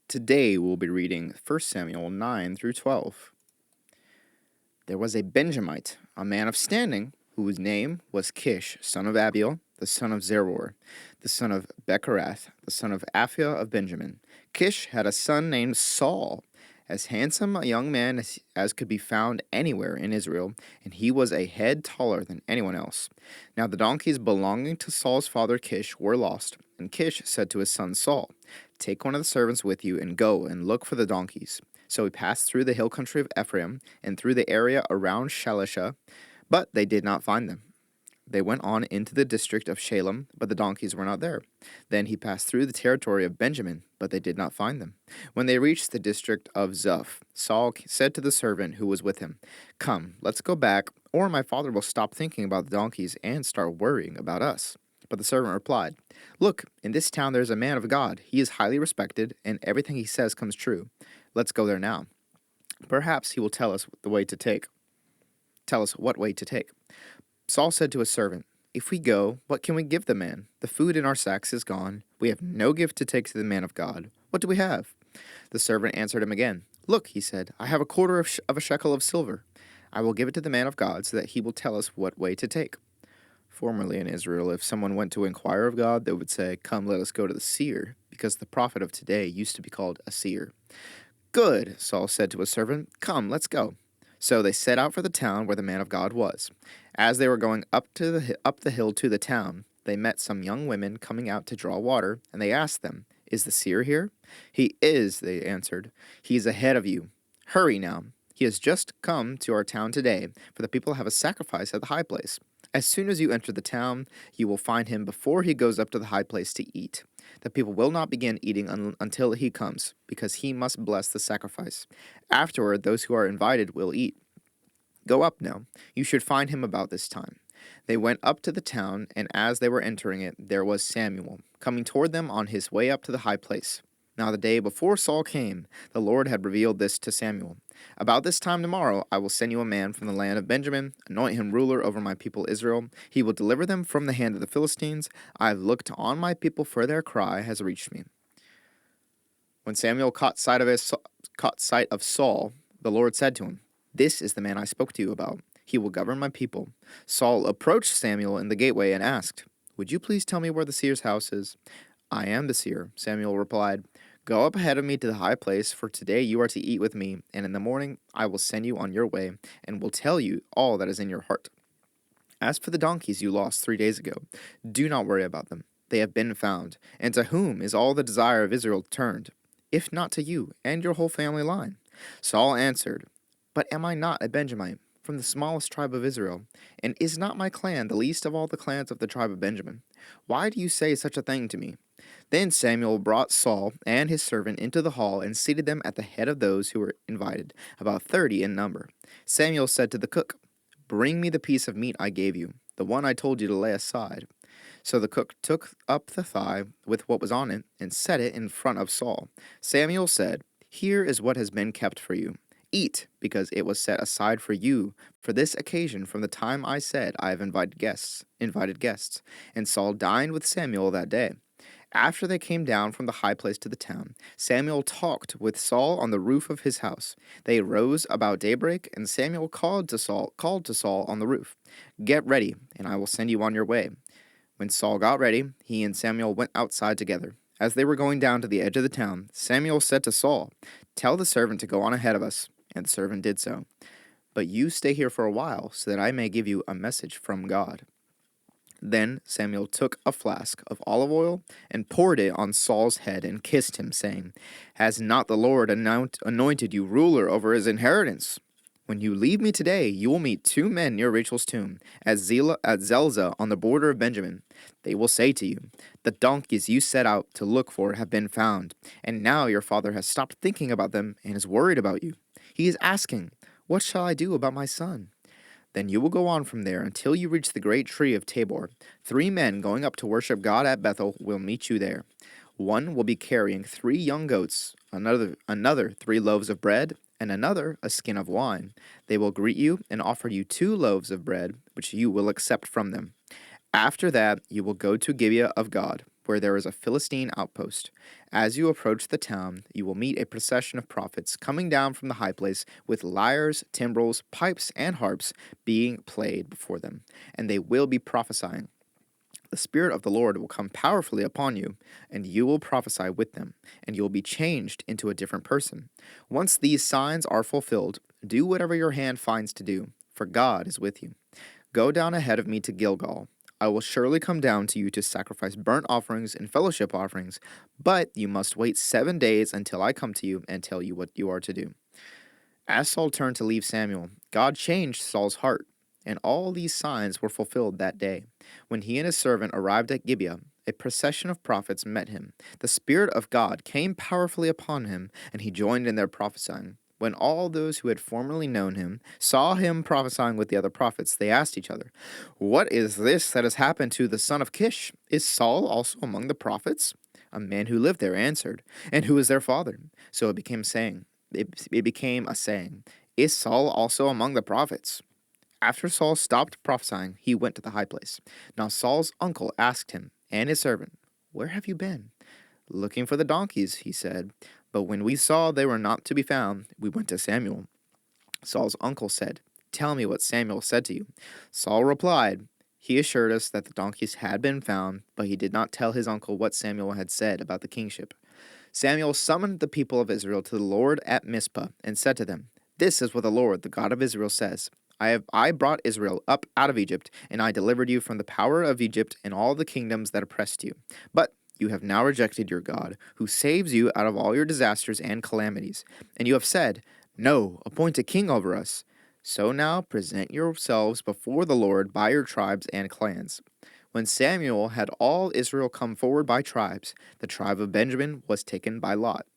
Today we'll be reading 1 Samuel 9 through 12. There was a Benjamite, a man of standing, whose name was Kish, son of Abiel, the son of Zeror, the son of Becherath, the son of Aphiah of Benjamin. Kish had a son named Saul, as handsome a young man as could be found anywhere in Israel, and he was a head taller than anyone else. Now the donkeys belonging to Saul's father Kish were lost, and Kish said to his son Saul, "Take one of the servants with you and go and look for the donkeys." So he passed through the hill country of Ephraim and through the area around Shalisha, but they did not find them. They went on into the district of Shalem, but the donkeys were not there. Then he passed through the territory of Benjamin, but they did not find them. When they reached the district of Zuph, Saul said to the servant who was with him, "Come, let's go back, or my father will stop thinking about the donkeys and start worrying about us." But the servant replied, "Look, in this town there is a man of God. He is highly respected, and everything he says comes true. Let's go there now. Perhaps he will tell us what way to take. Saul said to his servant, "If we go, what can we give the man? The food in our sacks is gone. We have no gift to take to the man of God. What do we have?" The servant answered him again. "Look," he said, "I have a quarter of a shekel of silver. I will give it to the man of God so that he will tell us what way to take." Formerly in Israel, if someone went to inquire of God, they would say, "Come, let us go to the seer," because the prophet of today used to be called a seer. "Good," Saul said to his servant. "Come, let's go." So they set out for the town where the man of God was. As they were going up the hill to the town, they met some young women coming out to draw water, and they asked them, "Is the seer here?" "He is," they answered. "He is ahead of you. Hurry now. He has just come to our town today, for the people have a sacrifice at the high place. As soon as you enter the town, you will find him before he goes up to the high place to eat. The people will not begin eating until he comes, because he must bless the sacrifice. Afterward, those who are invited will eat. Go up now. You should find him about this time." They went up to the town, and as they were entering it, there was Samuel, coming toward them on his way up to the high place. Now the day before Saul came, the Lord had revealed this to Samuel. "About this time tomorrow I will send you a man from the land of Benjamin, anoint him ruler over my people Israel. He will deliver them from the hand of the Philistines. I have looked on my people, for their cry has reached me." When Samuel caught sight of Saul, the Lord said to him, "This is the man I spoke to you about. He will govern my people." Saul approached Samuel in the gateway and asked, "Would you please tell me where the seer's house is?" "I am the seer," Samuel replied. "Go up ahead of me to the high place, for today you are to eat with me, and in the morning I will send you on your way, and will tell you all that is in your heart. As for the donkeys you lost 3 days ago, do not worry about them. They have been found. And to whom is all the desire of Israel turned, if not to you and your whole family line?" Saul answered, "But am I not a Benjamite, from the smallest tribe of Israel? And is not my clan the least of all the clans of the tribe of Benjamin? Why do you say such a thing to me?" Then Samuel brought Saul and his servant into the hall and seated them at the head of those who were invited, about 30 in number. Samuel said to the cook, "Bring me the piece of meat I gave you, the one I told you to lay aside." So the cook took up the thigh with what was on it and set it in front of Saul. Samuel said, "Here is what has been kept for you. Eat, because it was set aside for you for this occasion from the time I said I have invited guests. And Saul dined with Samuel that day. After they came down from the high place to the town, Samuel talked with Saul on the roof of his house. They rose about daybreak, and Samuel called to Saul on the roof, "Get ready, and I will send you on your way." When Saul got ready, he and Samuel went outside together. As they were going down to the edge of the town, Samuel said to Saul, "Tell the servant to go on ahead of us." And the servant did so. "But you stay here for a while, so that I may give you a message from God." Then Samuel took a flask of olive oil and poured it on Saul's head and kissed him, saying, "Has not the Lord anointed you ruler over his inheritance? When you leave me today, you will meet 2 men near Rachel's tomb, at Zelzah on the border of Benjamin. They will say to you, 'The donkeys you set out to look for have been found, and now your father has stopped thinking about them and is worried about you. He is asking, "What shall I do about my son?" Then you will go on from there until you reach the great tree of Tabor. 3 men going up to worship God at Bethel will meet you there. One will be carrying 3 young goats, another 3 loaves of bread, and another a skin of wine. They will greet you and offer you 2 loaves of bread, which you will accept from them. After that, you will go to Gibeah of God, where there is a Philistine outpost. As you approach the town, you will meet a procession of prophets coming down from the high place with lyres, timbrels, pipes, and harps being played before them, and they will be prophesying. The Spirit of the Lord will come powerfully upon you, and you will prophesy with them, and you will be changed into a different person. Once these signs are fulfilled, do whatever your hand finds to do, for God is with you. Go down ahead of me to Gilgal. I will surely come down to you to sacrifice burnt offerings and fellowship offerings, but you must wait 7 days until I come to you and tell you what you are to do. As Saul turned to leave Samuel, God changed Saul's heart, and all these signs were fulfilled that day. When he and his servant arrived at Gibeah, a procession of prophets met him. The Spirit of God came powerfully upon him, and he joined in their prophesying. When all those who had formerly known him saw him prophesying with the other prophets, they asked each other, "What is this that has happened to the son of Kish? Is Saul also among the prophets?" A man who lived there answered, "And who is their father?" So it became saying, it became a saying, "Is Saul also among the prophets?" After Saul stopped prophesying, he went to the high place. Now Saul's uncle asked him and his servant, "Where have you been?" "Looking for the donkeys," he said. "But when we saw they were not to be found, we went to Samuel." Saul's uncle said, "Tell me what Samuel said to you." Saul replied, "He assured us that the donkeys had been found, but he did not tell his uncle what Samuel had said about the kingship." Samuel summoned the people of Israel to the Lord at Mizpah and said to them, "This is what the Lord, the God of Israel, says. I brought Israel up out of Egypt, and I delivered you from the power of Egypt and all the kingdoms that oppressed you. But you have now rejected your God, who saves you out of all your disasters and calamities. And you have said, 'No, appoint a king over us.' So now present yourselves before the Lord by your tribes and clans." When Samuel had all Israel come forward by tribes, the tribe of Benjamin was taken by lot.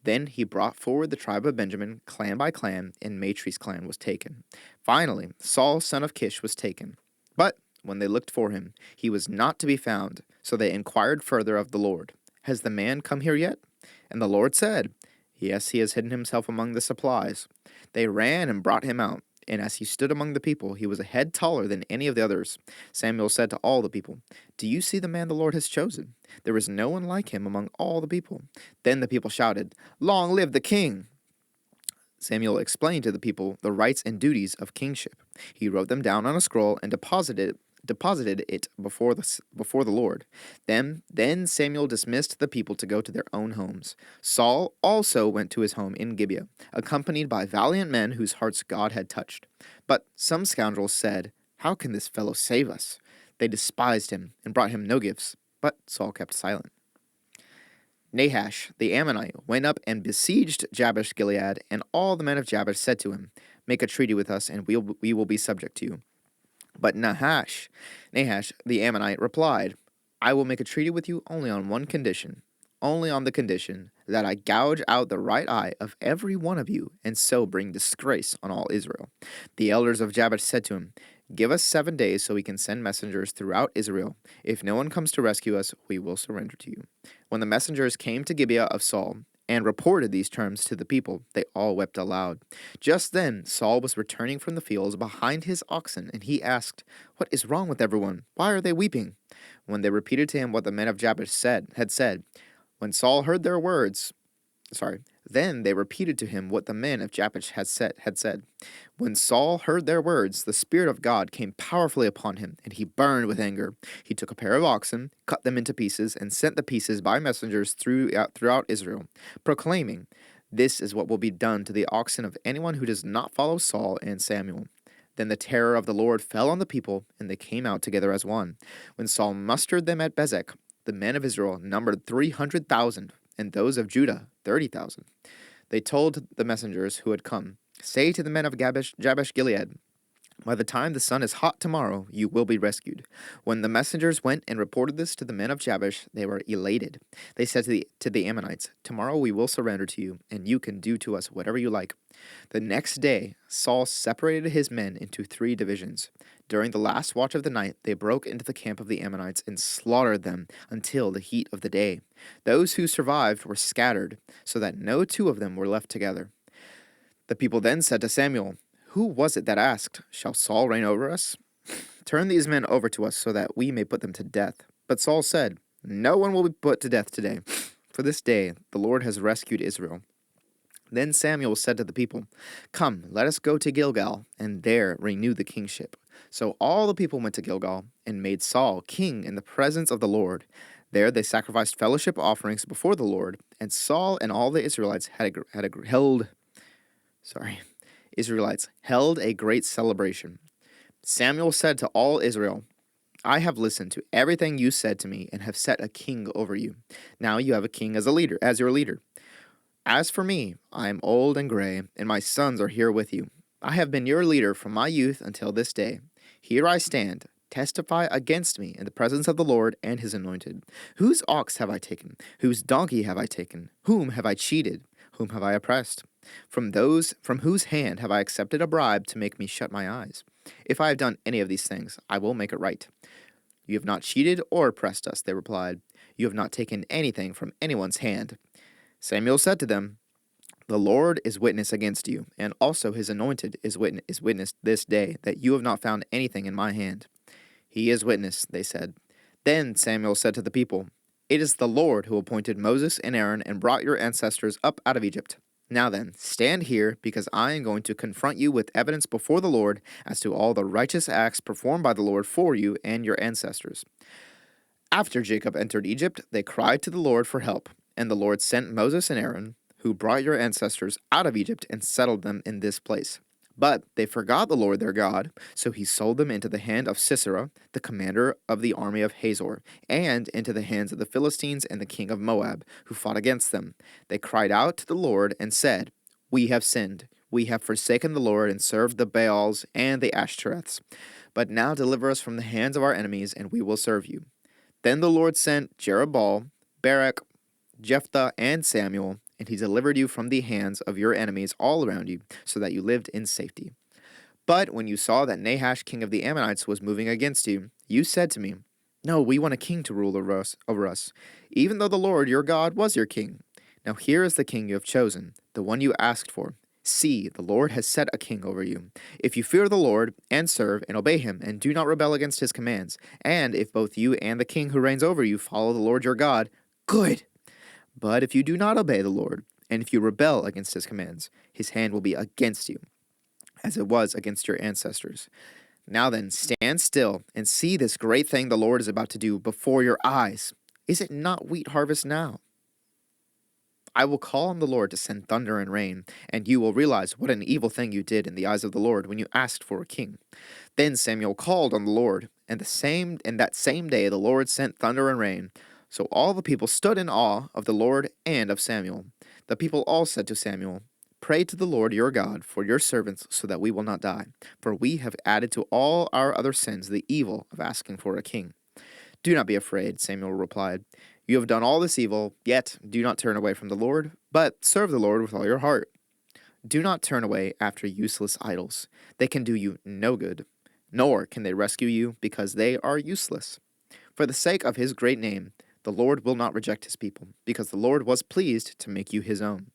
Then he brought forward the tribe of Benjamin, clan by clan, and Matri's clan was taken. Finally, Saul son of Kish was taken. But when they looked for him, he was not to be found. So they inquired further of the Lord, "Has the man come here yet?" And the Lord said, "Yes, he has hidden himself among the supplies." They ran and brought him out. And as he stood among the people, he was a head taller than any of the others. Samuel said to all the people, "Do you see the man the Lord has chosen? There is no one like him among all the people." Then the people shouted, "Long live the king!" Samuel explained to the people the rights and duties of kingship. He wrote them down on a scroll and deposited it before the Lord. Then Samuel dismissed the people to go to their own homes. Saul also went to his home in Gibeah, accompanied by valiant men whose hearts God had touched. But some scoundrels said, "How can this fellow save us?" They despised him and brought him no gifts, but Saul kept silent. Nahash the Ammonite went up and besieged Jabesh Gilead, and all the men of Jabesh said to him, "Make a treaty with us, and we will be subject to you." But Nahash the Ammonite replied, "I will make a treaty with you only on one condition, only on the condition that I gouge out the right eye of every one of you, and so bring disgrace on all Israel." The elders of Jabesh said to him, "Give us 7 days so we can send messengers throughout Israel. If no one comes to rescue us, we will surrender to you." When the messengers came to Gibeah of Saul and reported these terms to the people, they all wept aloud. Just then Saul was returning from the fields behind his oxen, and he asked, "What is wrong with everyone? Why are they weeping?" When they repeated to him what the men of Jabesh had said, when Saul heard their words, then they repeated to him what the men of Jabesh had said. When Saul heard their words, the Spirit of God came powerfully upon him, and he burned with anger. He took a pair of oxen, cut them into pieces, and sent the pieces by messengers throughout Israel, proclaiming, "This is what will be done to the oxen of anyone who does not follow Saul and Samuel." Then the terror of the Lord fell on the people, and they came out together as one. When Saul mustered them at Bezek, the men of Israel numbered 300,000, and those of Judah 30,000. They told the messengers who had come, "Say to the men of Jabesh Gilead, by the time the sun is hot tomorrow, you will be rescued." When the messengers went and reported this to the men of Jabesh, they were elated. They said to the Ammonites, "Tomorrow we will surrender to you, and you can do to us whatever you like." The next day, Saul separated his men into 3 divisions. During the last watch of the night, they broke into the camp of the Ammonites and slaughtered them until the heat of the day. Those who survived were scattered, so that no 2 of them were left together. The people then said to Samuel, "Who was it that asked, 'Shall Saul reign over us?' Turn these men over to us so that we may put them to death." But Saul said, No one will be put to death today, for this day the Lord has rescued Israel. Then Samuel said to the people, Come, let us go to Gilgal, and there renew the kingship. So all the people went to Gilgal, and made Saul king in the presence of the Lord. There they sacrificed fellowship offerings before the Lord, and Saul and all the Israelites held a great celebration. Samuel said to all Israel, I have listened to everything you said to me, and have set a king over you. Now you have a king as your leader. As for me, I am old and gray, and my sons are here with you. I have been your leader from my youth until this day. Here I stand. Testify against me in the presence of the Lord and his anointed. Whose ox have I taken? Whose donkey have I taken? Whom have I cheated? Whom have I oppressed? From whose hand have I accepted a bribe to make me shut my eyes? If I have done any of these things, I will make it right. You have not cheated or oppressed us, they replied. You have not taken anything from anyone's hand. Samuel said to them, The Lord is witness against you, and also his anointed is witness this day, that you have not found anything in my hand. He is witness, they said. Then Samuel said to the people, It is the Lord who appointed Moses and Aaron and brought your ancestors up out of Egypt. Now then, stand here, because I am going to confront you with evidence before the Lord as to all the righteous acts performed by the Lord for you and your ancestors. After Jacob entered Egypt, they cried to the Lord for help, and the Lord sent Moses and Aaron, who brought your ancestors out of Egypt and settled them in this place. But they forgot the Lord their God, so he sold them into the hand of Sisera, the commander of the army of Hazor, and into the hands of the Philistines and the king of Moab, who fought against them. They cried out to the Lord and said, We have sinned. We have forsaken the Lord and served the Baals and the Ashtoreths. But now deliver us from the hands of our enemies, and we will serve you. Then the Lord sent Jerubbaal, Barak, Jephthah, and Samuel, and he delivered you from the hands of your enemies all around you, so that you lived in safety. But when you saw that Nahash, king of the Ammonites, was moving against you, you said to me, No, we want a king to rule over us, even though the Lord your God was your king. Now here is the king you have chosen, the one you asked for. See, the Lord has set a king over you. If you fear the Lord, and serve, and obey him, and do not rebel against his commands, and if both you and the king who reigns over you follow the Lord your God, good! But if you do not obey the Lord, and if you rebel against his commands, his hand will be against you, as it was against your ancestors. Now then, stand still, and see this great thing the Lord is about to do before your eyes. Is it not wheat harvest now? I will call on the Lord to send thunder and rain, and you will realize what an evil thing you did in the eyes of the Lord when you asked for a king. Then Samuel called on the Lord, and that same day the Lord sent thunder and rain. So all the people stood in awe of the Lord and of Samuel. The people all said to Samuel, Pray to the Lord your God for your servants so that we will not die, for we have added to all our other sins the evil of asking for a king. Do not be afraid, Samuel replied. You have done all this evil, yet do not turn away from the Lord, but serve the Lord with all your heart. Do not turn away after useless idols. They can do you no good, nor can they rescue you because they are useless. For the sake of his great name, the Lord will not reject his people, because the Lord was pleased to make you his own.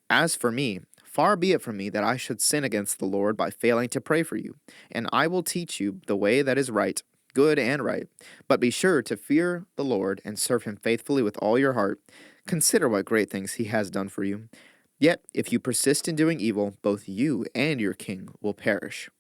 As for me, far be it from me that I should sin against the Lord by failing to pray for you, and I will teach you the way that is right, good and right. But be sure to fear the Lord and serve him faithfully with all your heart. Consider what great things he has done for you. Yet, if you persist in doing evil, both you and your king will perish.